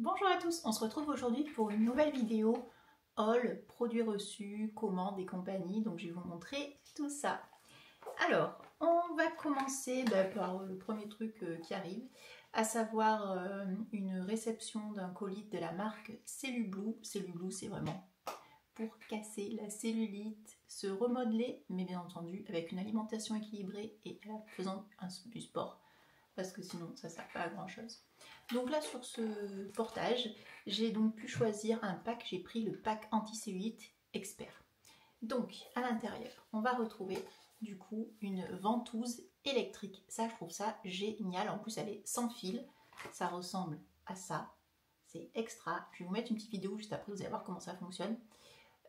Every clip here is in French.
Bonjour à tous, on se retrouve aujourd'hui pour une nouvelle vidéo haul, produits reçus, commandes et compagnie. Donc je vais vous montrer tout ça. Alors, on va commencer par le premier truc qui arrive, à savoir une réception d'un colis de la marque Cellublue. Cellublue, c'est vraiment pour casser la cellulite, se remodeler, mais bien entendu avec une alimentation équilibrée et en faisant du sport, parce que sinon ça ne sert pas à grand chose. Donc là sur ce portage, j'ai donc pu choisir un pack, j'ai pris le pack anti-cellulite expert. Donc à l'intérieur, on va retrouver du coup une ventouse électrique. Ça, je trouve ça génial. En plus, elle est sans fil. Ça ressemble à ça. C'est extra. Je vais vous mettre une petite vidéo juste après, vous allez voir comment ça fonctionne.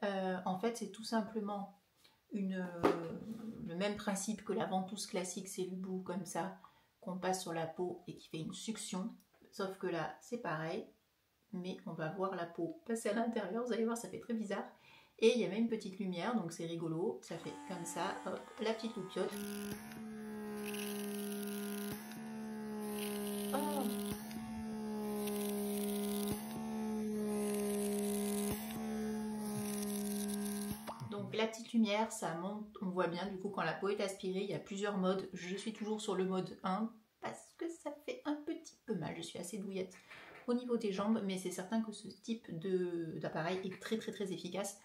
En fait, c'est tout simplement le même principe que la ventouse classique, c'est le bout comme ça, qu'on passe sur la peau et qui fait une succion. Sauf que là, c'est pareil, mais on va voir la peau passer à l'intérieur. Vous allez voir, ça fait très bizarre. Et il y a même une petite lumière, donc c'est rigolo. Ça fait comme ça, hop, la petite loupiote. Oh. Donc la petite lumière, ça monte, on voit bien du coup quand la peau est aspirée. Il y a plusieurs modes. Je suis toujours sur le mode 1 parce que ça fait un petit peu mal. Je suis assez douillette au niveau des jambes, mais c'est certain que ce type d'appareil est très efficace.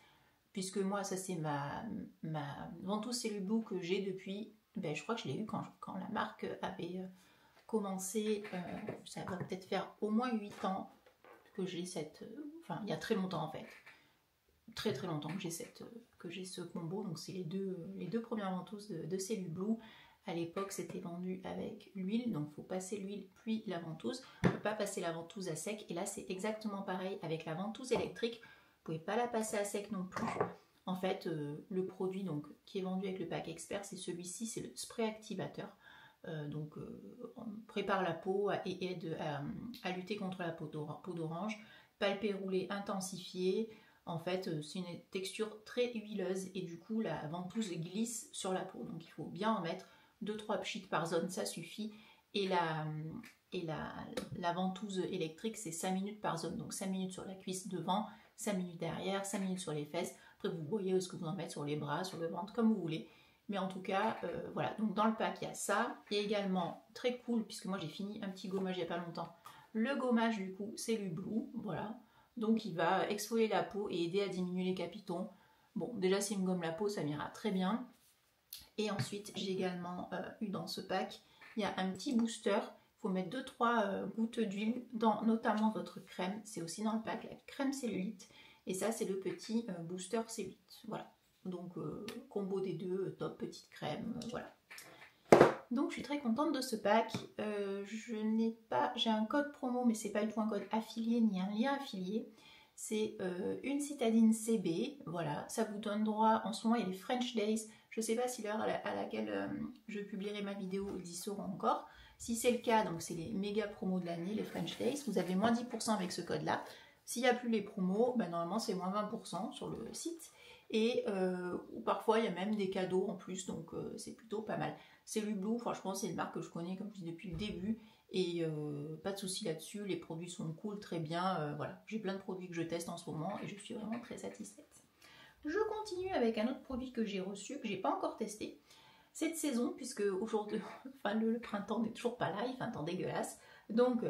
Puisque moi, ça c'est ma ventouse Cellublue que j'ai depuis, je crois que je l'ai eu quand la marque avait commencé, ça va peut-être faire au moins 8 ans que j'ai cette, enfin il y a très longtemps en fait, très longtemps que j'ai ce combo, donc c'est les deux premières ventouses de Cellublue. À l'époque c'était vendu avec l'huile, donc il faut passer l'huile puis la ventouse, on ne peut pas passer la ventouse à sec, et là c'est exactement pareil avec la ventouse électrique. Vous ne pouvez pas la passer à sec non plus. En fait, le produit donc, qui est vendu avec le pack expert, c'est celui-ci, c'est le spray activateur. On prépare la peau et aide à lutter contre la peau d'orange. Palpé roulé intensifié. En fait, c'est une texture très huileuse et du coup, la ventouse glisse sur la peau. Donc, il faut bien en mettre 2-3 pchites par zone, ça suffit. Et la ventouse électrique, c'est 5 minutes par zone. Donc, 5 minutes sur la cuisse devant, 5 minutes derrière, 5 minutes sur les fesses. Après, vous voyez ce que vous en mettez sur les bras, sur le ventre, comme vous voulez. Mais en tout cas, voilà. Donc, dans le pack, il y a ça. Et également, très cool, puisque moi, j'ai fini un petit gommage il n'y a pas longtemps. Le gommage, du coup, c'est Cellublue. Voilà. Donc, il va exfolier la peau et aider à diminuer les capitons. Bon, déjà, si une gomme la peau, ça m'ira très bien. Et ensuite, j'ai également eu dans ce pack, il y a un petit booster. Il faut mettre 2-3 gouttes d'huile dans notamment votre crème. C'est aussi dans le pack, la crème cellulite. Et ça, c'est le petit booster cellulite. Voilà. Donc, combo des deux, top, petite crème, voilà. Donc, je suis très contente de ce pack. J'ai un code promo, mais c'est pas du tout un code affilié ni un lien affilié. C'est une citadine CB. Voilà, ça vous donne droit. En ce moment, il y a les French Days. Je ne sais pas si l'heure à laquelle je publierai ma vidéo, ils y seront encore. Si c'est le cas, donc c'est les méga promos de l'année, les French Days. Vous avez moins 10% avec ce code-là. S'il n'y a plus les promos, normalement c'est moins 20% sur le site. Et parfois il y a même des cadeaux en plus, donc c'est plutôt pas mal. Cellublue, franchement c'est une marque que je connais comme je dis depuis le début. Et pas de souci là-dessus, les produits sont cool, très bien. Voilà, j'ai plein de produits que je teste en ce moment et je suis vraiment très satisfaite. Je continue avec un autre produit que j'ai reçu, que j'ai pas encore testé cette saison, puisque aujourd'hui, enfin, le printemps n'est toujours pas là, il fait un temps dégueulasse. Donc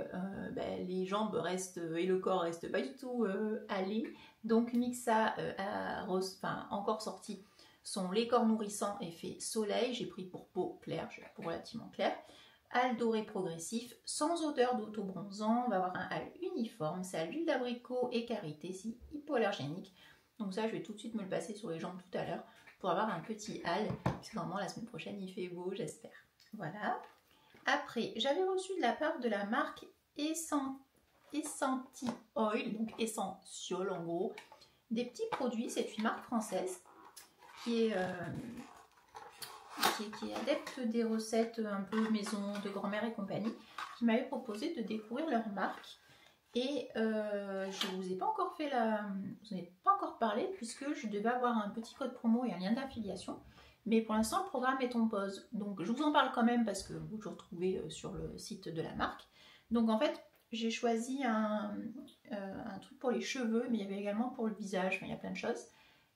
les jambes restent et le corps reste pas du tout allé. Donc Mixa a encore sorti son lait corps nourrissant effet soleil. J'ai pris pour peau claire, j'ai la peau relativement claire. Hâle doré progressif, sans odeur d'auto-bronzant. On va avoir un hâle uniforme, c'est à l'huile d'abricot et karité, c'est hypoallergénique. Donc ça, je vais tout de suite me le passer sur les jambes tout à l'heure pour avoir un petit hâle, puisque normalement la semaine prochaine il fait beau, j'espère. Voilà. Après, j'avais reçu de la part de la marque Essenti Oil, donc Essential en gros, des petits produits. C'est une marque française qui est adepte des recettes un peu maison de grand-mère et compagnie, qui m'avait proposé de découvrir leur marque. Et je ne vous ai pas encore parlé, puisque je devais avoir un petit code promo et un lien d'affiliation. Mais pour l'instant, le programme est en pause. Donc, je vous en parle quand même parce que vous le retrouvez sur le site de la marque. Donc, en fait, j'ai choisi un truc pour les cheveux, mais il y avait également pour le visage, enfin, il y a plein de choses.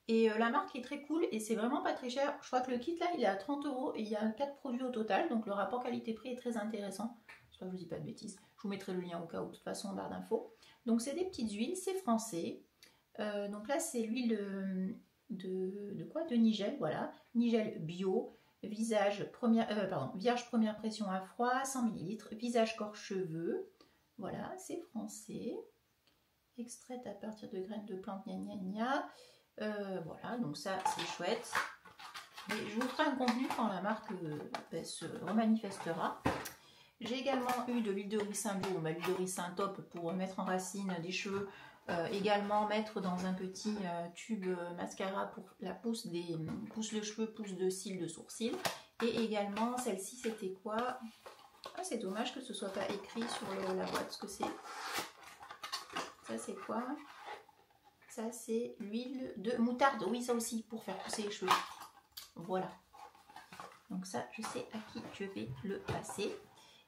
Et la marque est très cool et c'est vraiment pas très cher. Je crois que le kit là il est à 30 € et il y a 4 produits au total. Donc le rapport qualité-prix est très intéressant. J'espère que je vous dis pas de bêtises. Je vous mettrai le lien au cas où, de toute façon en barre d'infos. Donc c'est des petites huiles, c'est français. Donc là c'est l'huile de quoi? De Nigel, voilà. Nigel bio. Vierge première pression à froid, 100 ml. Visage, corps, cheveux. Voilà, c'est français. Extraite à partir de graines de plantes, gna gna gna. Voilà, donc ça c'est chouette. Et je vous ferai un contenu quand la marque se remanifestera. J'ai également eu de l'huile de ricin bio, l'huile de ricin top pour mettre en racine des cheveux. Également mettre dans un petit tube mascara pour la pousse de cheveux, pousse de cils, de sourcils. Et également celle-ci c'était quoi? Ah, c'est dommage que ce soit pas écrit sur la boîte ce que c'est. Ça c'est quoi? Ça c'est l'huile de moutarde, oui ça aussi pour faire pousser les cheveux. Voilà. Donc ça je sais à qui je vais le passer.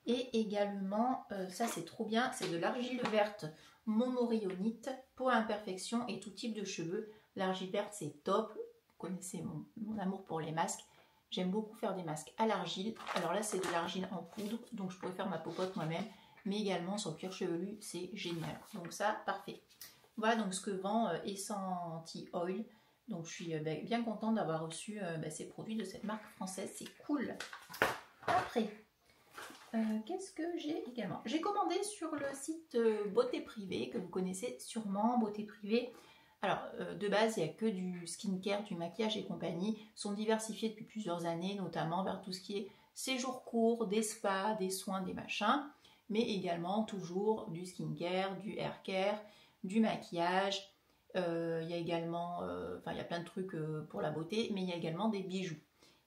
Et également, ça c'est trop bien, c'est de l'argile verte monorayonite pour imperfection et tout type de cheveux. L'argile verte c'est top, vous connaissez mon amour pour les masques. J'aime beaucoup faire des masques à l'argile. Alors là c'est de l'argile en poudre, donc je pourrais faire ma popote moi-même. Mais également sur le cuir chevelu, c'est génial. Donc ça, parfait. Voilà donc ce que vend Essenti Oil. Donc je suis bien contente d'avoir reçu ces produits de cette marque française. C'est cool. Après, qu'est-ce que j'ai également? J'ai commandé sur le site Beauté Privée, que vous connaissez sûrement, Beauté Privée. Alors, de base, il n'y a que du skincare, du maquillage et compagnie. Ils sont diversifiés depuis plusieurs années, notamment vers tout ce qui est séjours courts, des spas, des soins, des machins. Mais également toujours du skincare, du hair care, du maquillage. Il y a également, il y a plein de trucs pour la beauté, mais il y a également des bijoux.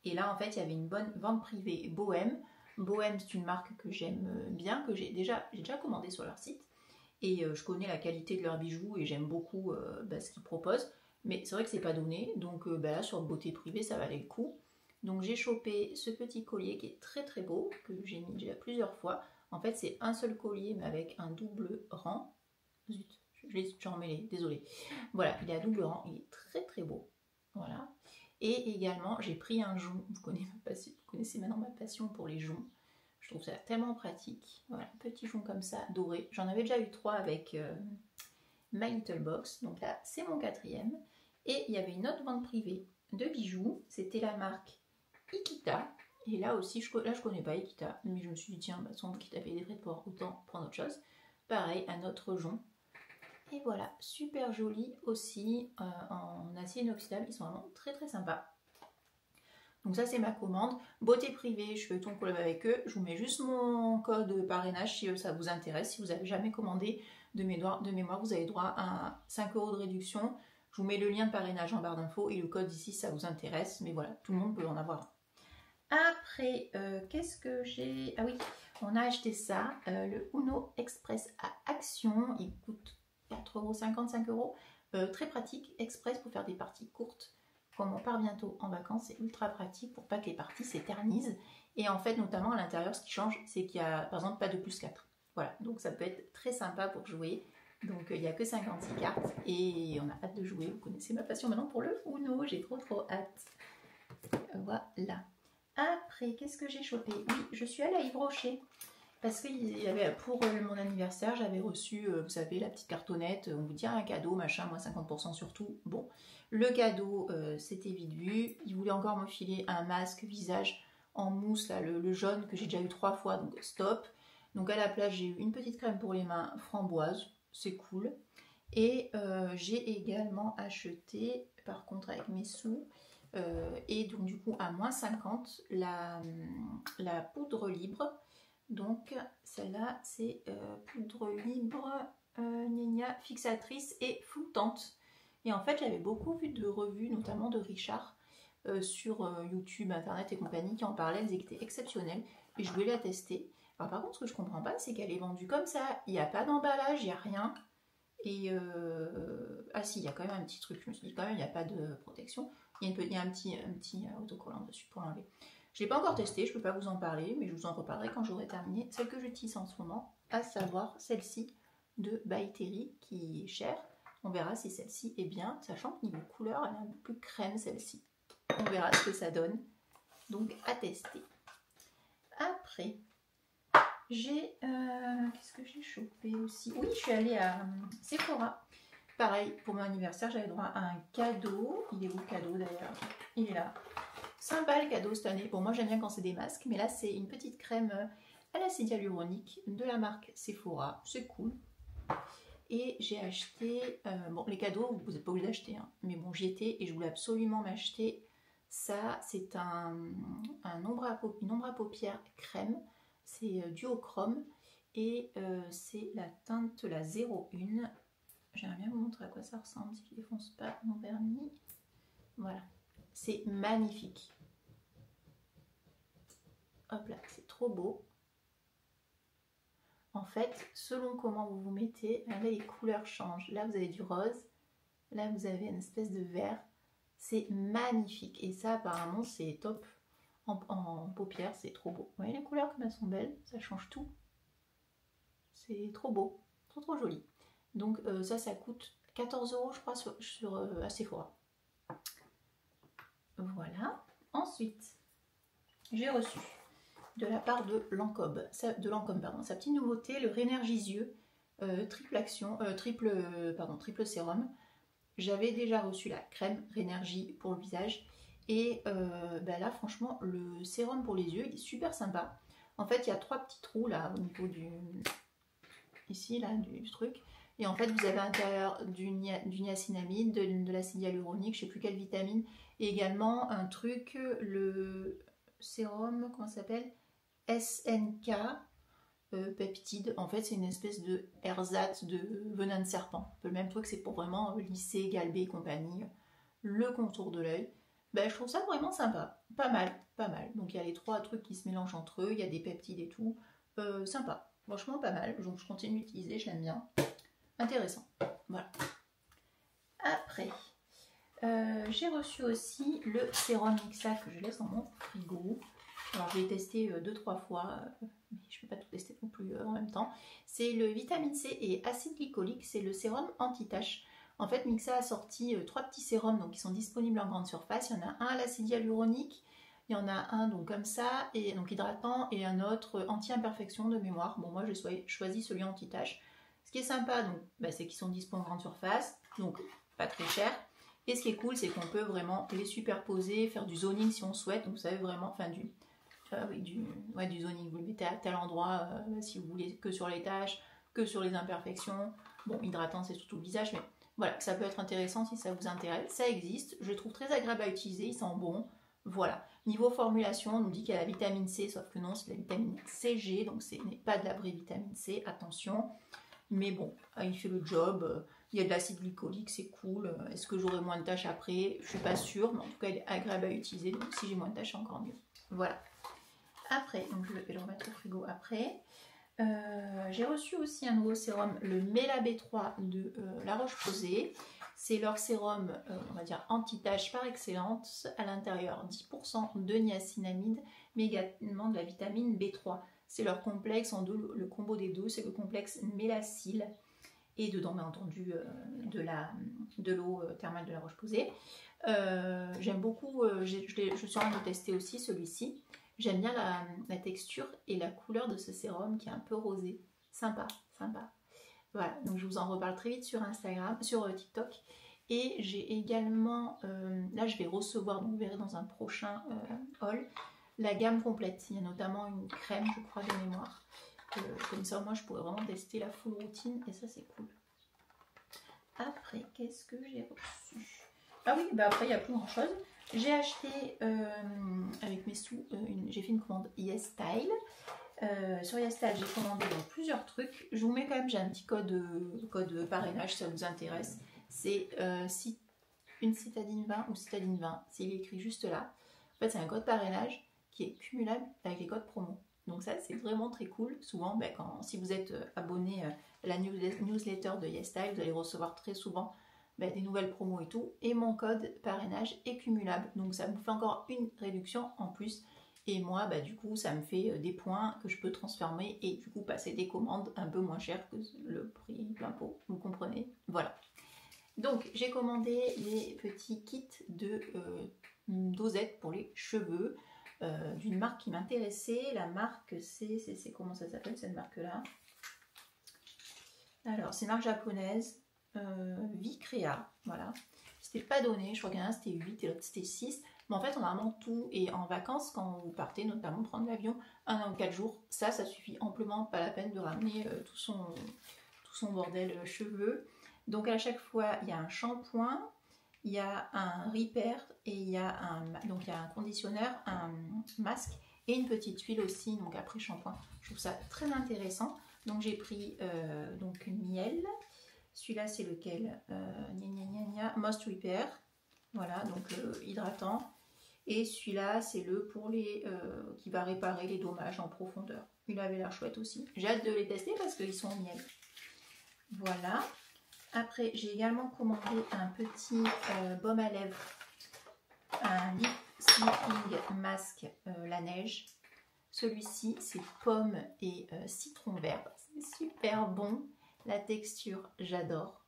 Et là, en fait, il y avait une bonne vente privée Bohème. Bohème, c'est une marque que j'aime bien, que j'ai déjà commandé sur leur site. Et je connais la qualité de leurs bijoux et j'aime beaucoup ce qu'ils proposent. Mais c'est vrai que c'est pas donné, donc là, sur Beauté Privée, ça valait le coup. Donc j'ai chopé ce petit collier qui est très très beau, que j'ai mis déjà plusieurs fois. En fait, c'est un seul collier, mais avec un double rang. Zut, j'ai emmêlé, désolé. Voilà, il est à double rang, il est très très beau. Voilà. Et également, j'ai pris un jonc. Vous connaissez maintenant ma passion pour les joncs. Je trouve ça tellement pratique. Voilà, petit jonc comme ça, doré. J'en avais déjà eu 3 avec My Little Box. Donc là, c'est mon 4e. Et il y avait une autre vente privée de bijoux. C'était la marque Ikita. Et là aussi, je connais pas Ikita. Mais je me suis dit, tiens, sans doute qu'il avait des frais de port, autant prendre autre chose. Pareil, un autre jonc. Et voilà, super joli aussi en acier inoxydable. Ils sont vraiment très très sympas. Donc ça c'est ma commande. Beauté Privée, je fais ton collab avec eux. Je vous mets juste mon code parrainage si ça vous intéresse. Si vous n'avez jamais commandé de mémoire, vous avez droit à 5 € de réduction. Je vous mets le lien de parrainage en barre d'infos et le code ici si ça vous intéresse. Mais voilà, tout le monde peut en avoir. Après, qu'est-ce que j'ai? Ah oui, on a acheté ça, le Uno Express à Action. Il coûte 4,50 €, 5 €. Très pratique, express pour faire des parties courtes. Comme on part bientôt en vacances, c'est ultra pratique pour pas que les parties s'éternisent. Et en fait, notamment à l'intérieur, ce qui change, c'est qu'il y a par exemple pas de plus 4. Voilà, donc ça peut être très sympa pour jouer. Donc il n'y a que 56 cartes et on a hâte de jouer. Vous connaissez ma passion maintenant pour le Uno, j'ai trop hâte. Voilà. Après, qu'est-ce que j'ai chopé? Oui, je suis allée à Yves Rocher. Parce que pour mon anniversaire, j'avais reçu, vous savez, la petite cartonnette, on vous dit un cadeau, machin, moi 50% sur tout. Bon, le cadeau, c'était vite vu. Il voulait encore me filer un masque visage en mousse, là, le jaune, que j'ai déjà eu 3 fois, donc stop. Donc à la place, j'ai eu une petite crème pour les mains framboise, c'est cool. Et j'ai également acheté, par contre avec mes sous, et donc du coup à moins 50, la poudre libre. Donc celle-là c'est poudre libre fixatrice et floutante. Et en fait j'avais beaucoup vu de revues, notamment de Richard, sur YouTube, internet et compagnie, qui en parlaient, elles étaient exceptionnelles et je voulais la tester. Alors par contre ce que je comprends pas, c'est qu'elle est vendue comme ça, il n'y a pas d'emballage, il n'y a rien. Et ah si, il y a quand même un petit truc, je me suis dit quand même il n'y a pas de protection. Il y a un petit autocollant dessus pour l'enlever. Je ne l'ai pas encore testé, je ne peux pas vous en parler, mais je vous en reparlerai quand j'aurai terminé celle que j'utilise en ce moment à savoir celle-ci de By Terry qui est chère. On verra si celle-ci est bien, sachant que niveau couleur, elle est un peu plus crème celle-ci. On verra ce que ça donne. Donc à tester. Après, j'ai... qu'est-ce que j'ai chopé aussi? Oui, je suis allée à Sephora. Pareil, pour mon anniversaire, j'avais droit à un cadeau. Il est où le cadeau d'ailleurs? Il est là. Sympa le cadeau cette année. Bon, moi j'aime bien quand c'est des masques, mais là c'est une petite crème à l'acide hyaluronique de la marque Sephora. C'est cool. Et j'ai acheté... bon, les cadeaux, vous n'êtes pas obligé d'acheter, hein, mais bon, j'y étais et je voulais absolument m'acheter. Ça, c'est une ombre à paupières crème. C'est duochrome et c'est la teinte la 01. J'aimerais bien vous montrer à quoi ça ressemble si je ne défonce pas mon vernis. Voilà, c'est magnifique. Hop là, c'est trop beau. En fait, selon comment vous vous mettez, là les couleurs changent. Là vous avez du rose, là vous avez une espèce de vert. C'est magnifique et ça apparemment c'est top en paupières, c'est trop beau. Vous voyez les couleurs comme elles sont belles, ça change tout. C'est trop beau, trop joli. Donc ça coûte 14 € je crois sur Sephora. Voilà. Ensuite, j'ai reçu de la part de Lancôme, sa petite nouveauté, le Rénergisieux triple action, triple sérum. J'avais déjà reçu la crème Rénergie pour le visage et là franchement le sérum pour les yeux il est super sympa. En fait il y a 3 petits trous là au niveau du ici là du truc et en fait vous avez à l'intérieur du niacinamide, de l'acide hyaluronique, je sais plus quelle vitamine et également un truc, le sérum comment ça s'appelle, SNK peptide. En fait c'est une espèce de ersatz de venin de serpent, un peu le même truc, c'est pour vraiment lisser, galber et compagnie le contour de l'œil. Ben, je trouve ça vraiment sympa, pas mal. Donc il y a les 3 trucs qui se mélangent entre eux, il y a des peptides et tout, sympa, franchement pas mal, donc je continue d'utiliser, je l'aime bien, intéressant. Voilà. Après j'ai reçu aussi le sérum Mixa que je laisse dans mon frigo. Alors je l'ai testé 2-3 fois, mais je ne peux pas tout tester non plus en même temps. C'est le vitamine C et acide glycolique, c'est le sérum anti-tache. En fait Mixa a sorti 3 petits sérums donc, qui sont disponibles en grande surface. Il y en a un à l'acide hyaluronique, il y en a un donc comme ça, et donc hydratant, et un autre anti-imperfection de mémoire. Bon moi j'ai choisi celui anti-tache. Ce qui est sympa donc, c'est qu'ils sont disponibles en grande surface, donc pas très cher. Et ce qui est cool c'est qu'on peut vraiment les superposer, faire du zoning si on souhaite, donc vous savez vraiment, enfin du zoning, vous le mettez à tel endroit si vous voulez que sur les taches, que sur les imperfections. Bon, hydratant c'est surtout le visage, mais voilà, ça peut être intéressant si ça vous intéresse. Ça existe, je le trouve très agréable à utiliser, il sent bon. Voilà, niveau formulation, on nous dit qu'il y a la vitamine C, sauf que non, c'est la vitamine CG, donc ce n'est pas de la vraie vitamine C, attention. Mais bon, il fait le job, il y a de l'acide glycolique, c'est cool. Est-ce que j'aurai moins de taches après? Je suis pas sûre, mais en tout cas il est agréable à utiliser, donc si j'ai moins de taches, c'est encore mieux. Voilà. Après, donc je vais le remettre au frigo après. J'ai reçu aussi un nouveau sérum, le Mela B3 de La Roche-Posay. C'est leur sérum, on va dire anti-tache par excellence. À l'intérieur, 10% de niacinamide, mais également de la vitamine B3. C'est leur complexe en deux, le combo des deux, c'est le complexe Mélacil. Et dedans, bien entendu, de l'eau thermale de La Roche-Posay. J'aime beaucoup, je suis en train de tester aussi celui-ci. J'aime bien la texture et la couleur de ce sérum qui est un peu rosé. Sympa. Voilà, donc je vous en reparle très vite sur Instagram, sur TikTok. Et j'ai également, là je vais recevoir, donc vous verrez dans un prochain haul, la gamme complète. Il y a notamment une crème, je crois, de mémoire. Comme ça, moi je pourrais vraiment tester la full routine et ça c'est cool. Après, qu'est-ce que j'ai reçu? Ah oui, après il n'y a plus grand chose. J'ai acheté avec mes sous, j'ai fait une commande YesStyle. Sur YesStyle, j'ai commandé plusieurs trucs. Je vous mets quand même, j'ai un petit code parrainage si ça vous intéresse. C'est une citadine 20 ou citadine 20. C'est écrit juste là. En fait, c'est un code parrainage qui est cumulable avec les codes promo. Donc ça, c'est vraiment très cool. Souvent, si vous êtes abonné à la newsletter de YesStyle, vous allez recevoir très souvent des nouvelles promos et tout. Et mon code parrainage est cumulable. Donc ça vous fait encore une réduction en plus. Et moi, bah, du coup, ça me fait des points que je peux transformer et du coup passer des commandes un peu moins chères que le prix plein pot, vous comprenez? Voilà. Donc, j'ai commandé les petits kits de dosettes pour les cheveux d'une marque qui m'intéressait. La marque, c'est comment ça s'appelle cette marque-là? Alors, c'est une marque japonaise, Vicrea, voilà. C'était pas donné, je crois qu'il y en a un c'était 8 et l'autre c'était 6. Mais en fait, on a vraiment tout. Et en vacances, quand vous partez, notamment prendre l'avion, 1 ou 4 jours, ça suffit amplement, pas la peine de ramener tout son bordel cheveux. Donc à chaque fois, il y a un shampoing, il y a un repair et il y a un conditionneur, un masque et une petite huile aussi, donc après shampoing. Je trouve ça très intéressant. Donc j'ai pris donc miel. Celui-là, c'est lequel? Most Repair. Voilà, donc hydratant. Et celui-là, c'est le pour les qui va réparer les dommages en profondeur. Il avait l'air chouette aussi. J'ai hâte de les tester parce qu'ils sont au miel. Voilà. Après, j'ai également commandé un petit baume à lèvres, un Lip Sleeping Mask la neige. Celui-ci, c'est pomme et citron vert. C'est super bon. La texture, j'adore.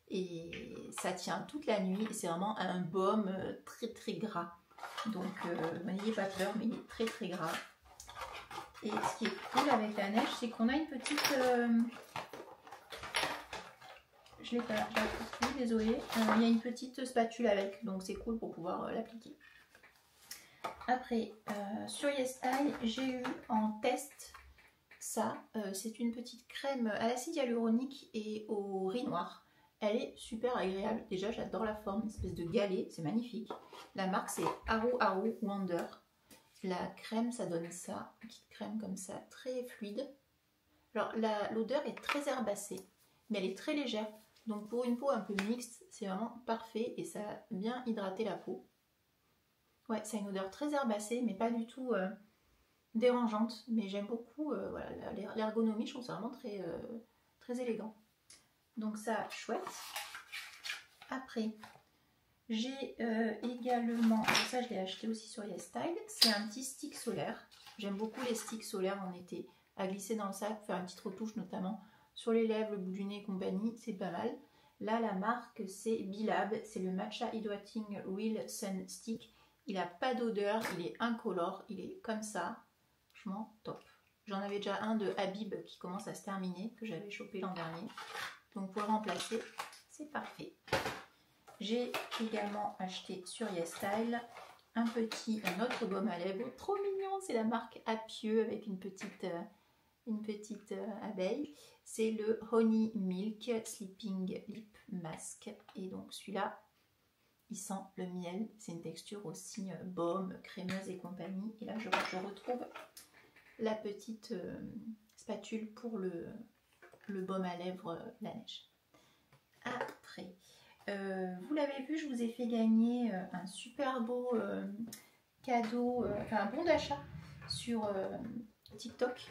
Et ça tient toute la nuit. C'est vraiment un baume très très gras. Donc, n'ayez pas peur, mais il est très très gras. Et ce qui est cool avec la neige, c'est qu'on a une petite... je l'ai pas pris, désolée. Il y a une petite spatule avec, donc c'est cool pour pouvoir l'appliquer. Après, sur YesStyle, j'ai eu en test ça. C'est une petite crème à l'acide hyaluronique et au riz noir. Elle est super agréable. Déjà, j'adore la forme, une espèce de galet, c'est magnifique. La marque, c'est Haru Haru Wonder. La crème, ça donne ça, une petite crème comme ça, très fluide. Alors, l'odeur est très herbacée, mais elle est très légère. Donc, pour une peau un peu mixte, c'est vraiment parfait et ça a bien hydraté la peau. Ouais, ça a une odeur très herbacée, mais pas du tout dérangeante. Mais j'aime beaucoup voilà, l'ergonomie, je trouve ça vraiment très, très élégant. Donc ça, chouette. Après, j'ai également, ça je l'ai acheté aussi sur YesStyle, c'est un petit stick solaire. J'aime beaucoup les sticks solaires en été, à glisser dans le sac, pour faire une petite retouche notamment sur les lèvres, le bout du nez et compagnie, c'est pas mal. Là, la marque, c'est Bilab, c'est le Matcha Hydrating Real Sun Stick. Il n'a pas d'odeur, il est incolore, il est comme ça, franchement top. J'en avais déjà un de Habib qui commence à se terminer, que j'avais chopé l'an dernier. Donc pour le remplacer, c'est parfait. J'ai également acheté sur YesStyle un autre baume à lèvres, trop mignon, c'est la marque Apieux avec une petite abeille. C'est le Honey Milk Sleeping Lip Mask. Et donc celui-là, il sent le miel. C'est une texture aussi baume, crémeuse et compagnie. Et là, je retrouve la petite spatule pour le baume à lèvres la neige. Après, vous l'avez vu, je vous ai fait gagner un super beau cadeau, enfin un bon d'achat sur TikTok.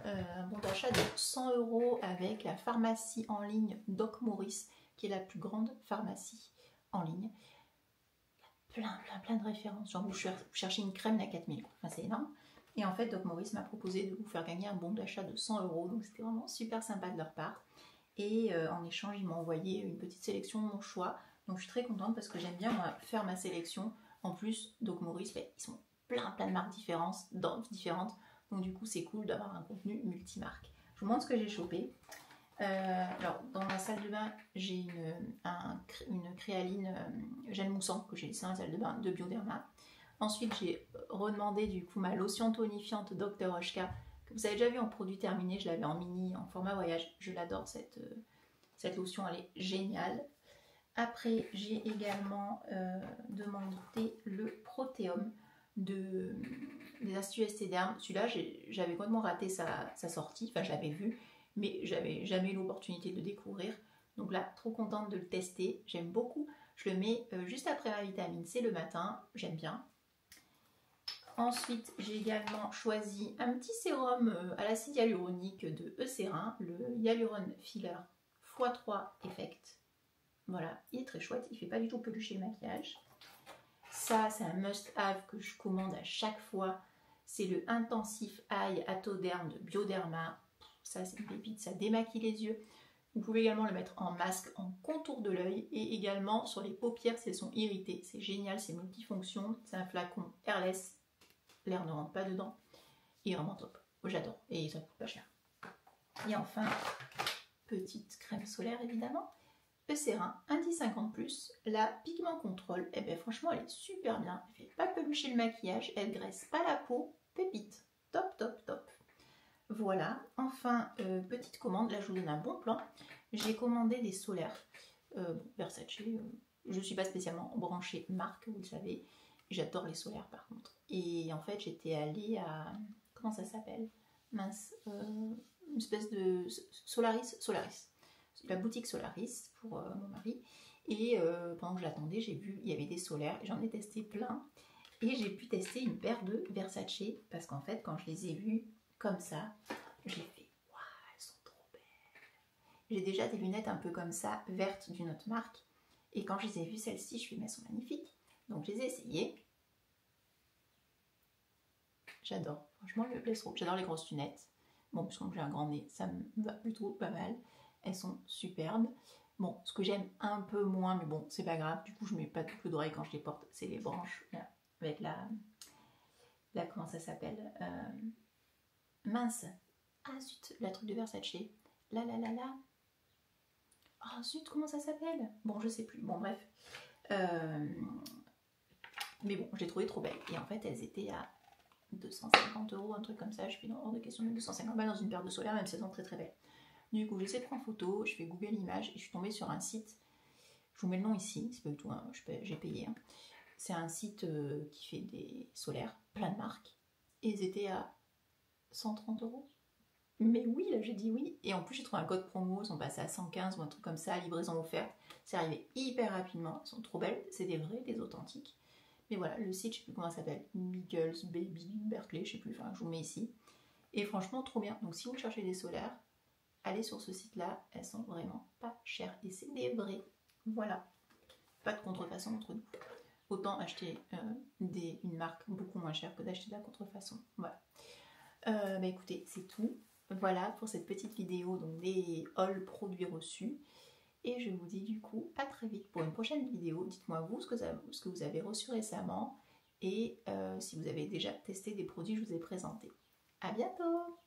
Un bon d'achat de 100 € avec la pharmacie en ligne DocMorris, qui est la plus grande pharmacie en ligne. Plein de références. Genre, vous cherchez une crème à 4000, enfin c'est énorme. Et en fait, DocMorris m'a proposé de vous faire gagner un bon d'achat de 100 €, donc c'était vraiment super sympa de leur part. Et en échange, ils m'ont envoyé une petite sélection de mon choix. Donc je suis très contente parce que j'aime bien moi, faire ma sélection. En plus, DocMorris, ils sont plein de marques différentes. Donc du coup, c'est cool d'avoir un contenu multimarque. Je vous montre ce que j'ai chopé. Alors, dans ma salle de bain, j'ai une créaline gel moussant que j'ai laissé dans la salle de bain de Bioderma. Ensuite, j'ai redemandé du coup ma lotion tonifiante Dr. Oshka, que vous avez déjà vu en produit terminé. Je l'avais en mini, en format voyage. Je l'adore, cette lotion, elle est géniale. Après, j'ai également demandé le Proteum des Instituts Estée Derme. Celui-là, j'avais complètement raté sa sortie. Enfin, je l'avais vu, mais j'avais jamais eu l'opportunité de le découvrir. Donc là, trop contente de le tester. J'aime beaucoup. Je le mets juste après ma vitamine C le matin. J'aime bien. Ensuite, j'ai également choisi un petit sérum à l'acide hyaluronique de Eucerin, le Hyaluron Filler x3 Effect. Voilà, il est très chouette, il ne fait pas du tout pelucher le maquillage. Ça, c'est un must-have que je commande à chaque fois. C'est le Intensif Eye Atoderm de Bioderma. Ça, c'est une pépite, ça démaquille les yeux. Vous pouvez également le mettre en masque, en contour de l'œil et également sur les paupières si elles sont irritées. C'est génial, c'est multifonction. C'est un flacon airless. L'air ne rentre pas dedans. Il est vraiment top. J'adore. Et ça coûte pas cher. Et enfin, petite crème solaire évidemment. Eucérin, indice 50+, la Pigment Control, eh bien franchement elle est super bien, elle fait pas pelucher le maquillage, elle graisse pas la peau, pépite, top top top. Voilà, enfin petite commande, là je vous donne un bon plan, j'ai commandé des solaires, Versace, je suis pas spécialement branchée marque, vous le savez, j'adore les solaires par contre. Et en fait j'étais allée à, comment ça s'appelle, mince, une espèce de Solaris, la boutique Solaris pour mon mari, et pendant que je l'attendais j'ai vu il y avait des solaires, j'en ai testé plein et j'ai pu tester une paire de Versace parce qu'en fait quand je les ai vus comme ça j'ai fait waouh, elles sont trop belles. J'ai déjà des lunettes un peu comme ça vertes d'une autre marque et quand je les ai vues celles-ci je me suis dit mais elles sont magnifiques, donc je les ai essayées. J'adore, franchement j'adore les grosses lunettes, bon puisque j'ai un grand nez ça me va plutôt pas mal. Elles sont superbes. Bon, ce que j'aime un peu moins, mais bon, c'est pas grave. Du coup, je mets pas de boucle d'oreille quand je les porte. C'est les branches là, avec la comment ça s'appelle, mince. Ah zut, la truc de Versace. Là. Oh zut, comment ça s'appelle? Bon, je sais plus. Bon, bref. Mais bon, je les trouvais trop belles. Et en fait, elles étaient à 250 €, un truc comme ça. Je fais hors de question de 250 balles dans une paire de solaires, même si elles sont très très belles. Du coup, j'essaie de prendre photo, je fais Google Images et je suis tombée sur un site. Je vous mets le nom ici, c'est pas du tout, hein, j'ai payé. Hein. C'est un site qui fait des solaires, plein de marques. Et ils étaient à 130 €. Mais oui, là j'ai dit oui. Et en plus, j'ai trouvé un code promo, ils sont passés à 115 ou un truc comme ça, livraison offerte. C'est arrivé hyper rapidement, elles sont trop belles, c'est des vrais, des authentiques. Mais voilà, le site, je sais plus comment ça s'appelle, Miggles Baby Berkeley, je sais plus, enfin je vous mets ici. Et franchement, trop bien. Donc si vous cherchez des solaires, allez sur ce site-là, elles sont vraiment pas chères. Et c'est des vrais. Voilà. Pas de contrefaçon entre nous. Autant acheter une marque beaucoup moins chère que d'acheter de la contrefaçon. Voilà. Bah écoutez, c'est tout. Voilà pour cette petite vidéo donc des hauls produits reçus. Et je vous dis du coup à très vite pour une prochaine vidéo. Dites-moi vous ce que vous avez reçu récemment et si vous avez déjà testé des produits que je vous ai présentés. À bientôt!